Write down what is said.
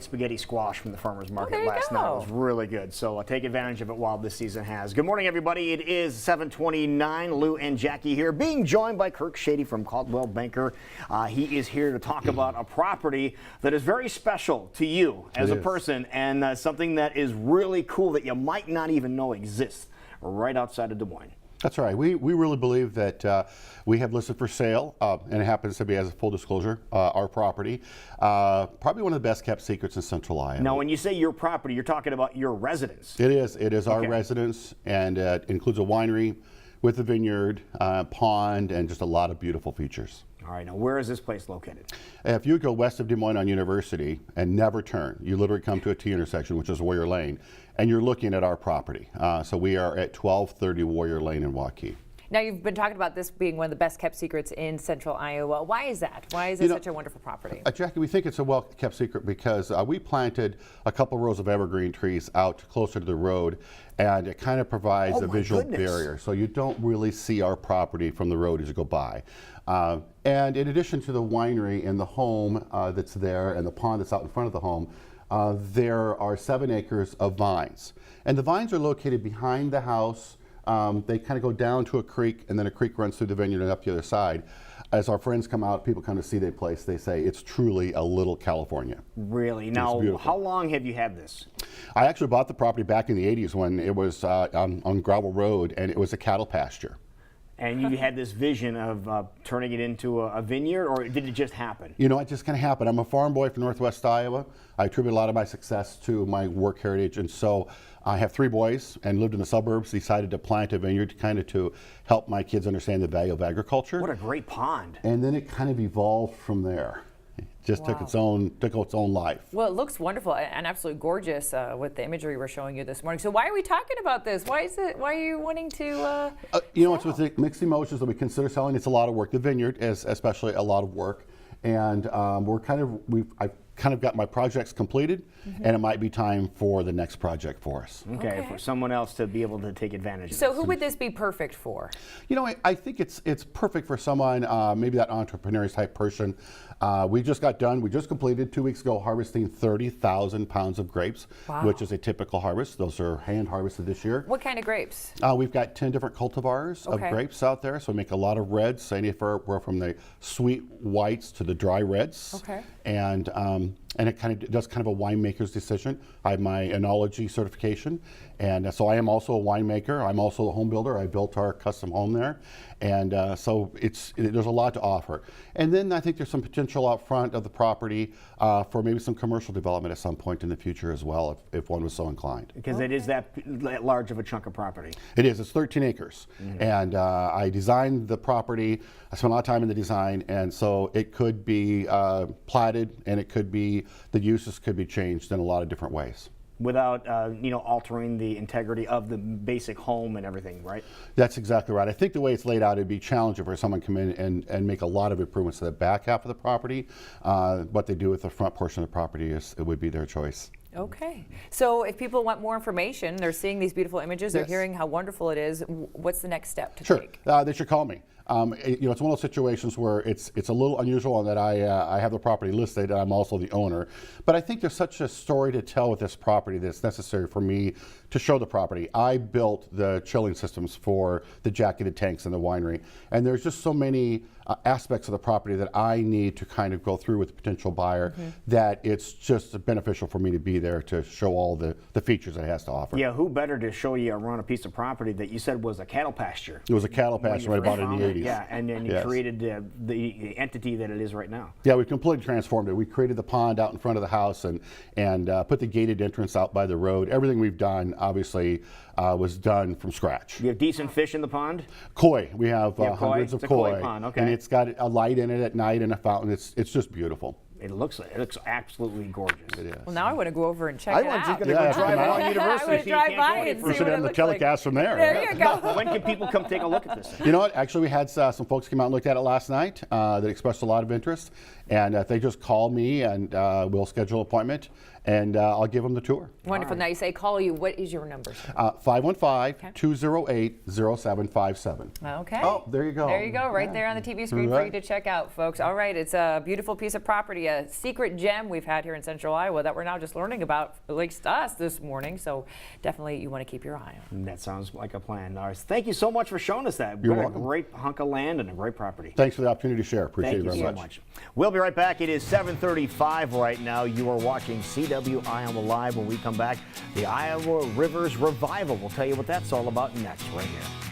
Spaghetti squash from the farmer's market there you last night. go. It was really good, so take advantage of it while this season has. Good morning, everybody. It is 7:29. Lou and Jackie here, being joined by Kirk Shady from Coldwell Banker. He is here to talk about a property that is very special to you as a person, and something that is really cool that you might not even know exists right outside of Des Moines. That's right. We really believe that we have listed for sale, and it happens to be, as a full disclosure, our property. Probably one of the best kept secrets in Central Iowa. Now, when you say your property, you're talking about your residence. It is. It is our residence, and it includes a winery with a vineyard, pond, and just a lot of beautiful features. All right, now where is this place located? If you go west of Des Moines on University and never turn, you literally come to a T intersection, which is Warrior Lane, and you're looking at our property. So we are at 1230 Warrior Lane in Waukee. Now, you've been talking about this being one of the best kept secrets in Central Iowa. Why is that? Why is it such a wonderful property? Jackie, we think it's a well kept secret because we planted a couple rows of evergreen trees out closer to the road, and it kind of provides a visual barrier. So you don't really see our property from the road as you go by. And in addition to the winery and the home that's there and the pond that's out in front of the home, there are 7 acres of vines. And the vines are located behind the house. They kind of go down to a creek, and then a creek runs through the vineyard and up the other side. As our friends come out, people come to see their place, they say it's truly a little California. Really? Now, how long have you had this? I actually bought the property back in the 80s when it was on gravel road, and it was a cattle pasture. And you had this vision of turning it into a vineyard, or did it just happen? You know, it just kind of happened. I'm a farm boy from Northwest Iowa. I attribute a lot of my success to my work heritage, and so I have 3 boys and lived in the suburbs, decided to plant a vineyard to help my kids understand the value of agriculture. What a great pond. And then it kind of evolved from there. It just took its own life. Well, it looks wonderful and absolutely gorgeous with the imagery we're showing you this morning. So why are we talking about this? Why are you wanting to you know, it's with the mixed emotions that we consider selling. It's a lot of work. The vineyard is especially a lot of work. And I've kind of got my projects completed, and it might be time for the next project for us. Okay, for someone else to be able to take advantage of this. So who would this be perfect for? You know, I think it's perfect for someone, maybe that entrepreneurial type person. We just completed 2 weeks ago harvesting 30,000 pounds of grapes, which is a typical harvest. Those are hand harvested this year. What kind of grapes? We've got 10 different cultivars of grapes out there, so we make a lot of reds, anywhere from the sweet whites to the dry reds. Okay. And it kind of does kind of a winemaker's decision. I have my enology certification, and so I am also a winemaker. I'm also a home builder. I built our custom home there, and so there's a lot to offer. And then I think there's some potential out front of the property for maybe some commercial development at some point in the future as well, if one was so inclined. Because it is that large of a chunk of property. It is. It's 13 acres, and I designed the property. I spent a lot of time in the design, and so it could be platted, and it could be, the uses could be changed in a lot of different ways. Without, altering the integrity of the basic home and everything, right? That's exactly right. I think the way it's laid out, it'd be challenging for someone to come in and make a lot of improvements to the back half of the property. What they do with the front portion of the property it would be their choice. Okay. So if people want more information, they're seeing these beautiful images, they're hearing how wonderful it is, what's the next step to take? They should call me. It's one of those situations where it's a little unusual in that I have the property listed and I'm also the owner. But I think there's such a story to tell with this property that's necessary for me to show the property. I built the chilling systems for the jacketed tanks in the winery, and there's just so many aspects of the property that I need to kind of go through with the potential buyer that it's just beneficial for me to be there to show all the features it has to offer. Yeah, who better to show you around a piece of property that you said was a cattle pasture? It was a cattle pasture when I bought it in the 80s. Yeah, and then you created the entity that it is right now. Yeah, we completely transformed it. We created the pond out in front of the house and put the gated entrance out by the road. Everything we've done, obviously, was done from scratch. You have decent fish in the pond? Koi. We have hundreds of koi. It's a koi pond, okay. And it's got a light in it at night and a fountain. It's just beautiful. It looks absolutely gorgeous. It is. Well, now I want to go over and check it out. I'm just going to go drive around University. I would drive by and see we should what have it the looks telecast from there. There you go. When can people come take a look at this? You know what? Actually, we had some folks come out and look at it last night that expressed a lot of interest. And if they just call me, and we'll schedule an appointment, and I'll give them the tour. Wonderful. Now you say call you. What is your number? 515-208-0757. Okay. Oh, there you go. There you go. Right there on the TV screen for you to check out, folks. All right. It's a beautiful piece of property. a secret gem we've had here in Central Iowa that we're now just learning about, at least us this morning. So definitely you want to keep your eye on. That sounds like a plan. All right, thank you so much for showing us that. You're What welcome. a great hunk of land and a great property. Thanks for the opportunity to share. Appreciate Thank it you very so much. much. We'll be right back. It is 7:35 right now. You are watching CW Iowa Live. When we come back, the Iowa Rivers Revival. We'll tell you what that's all about next right here.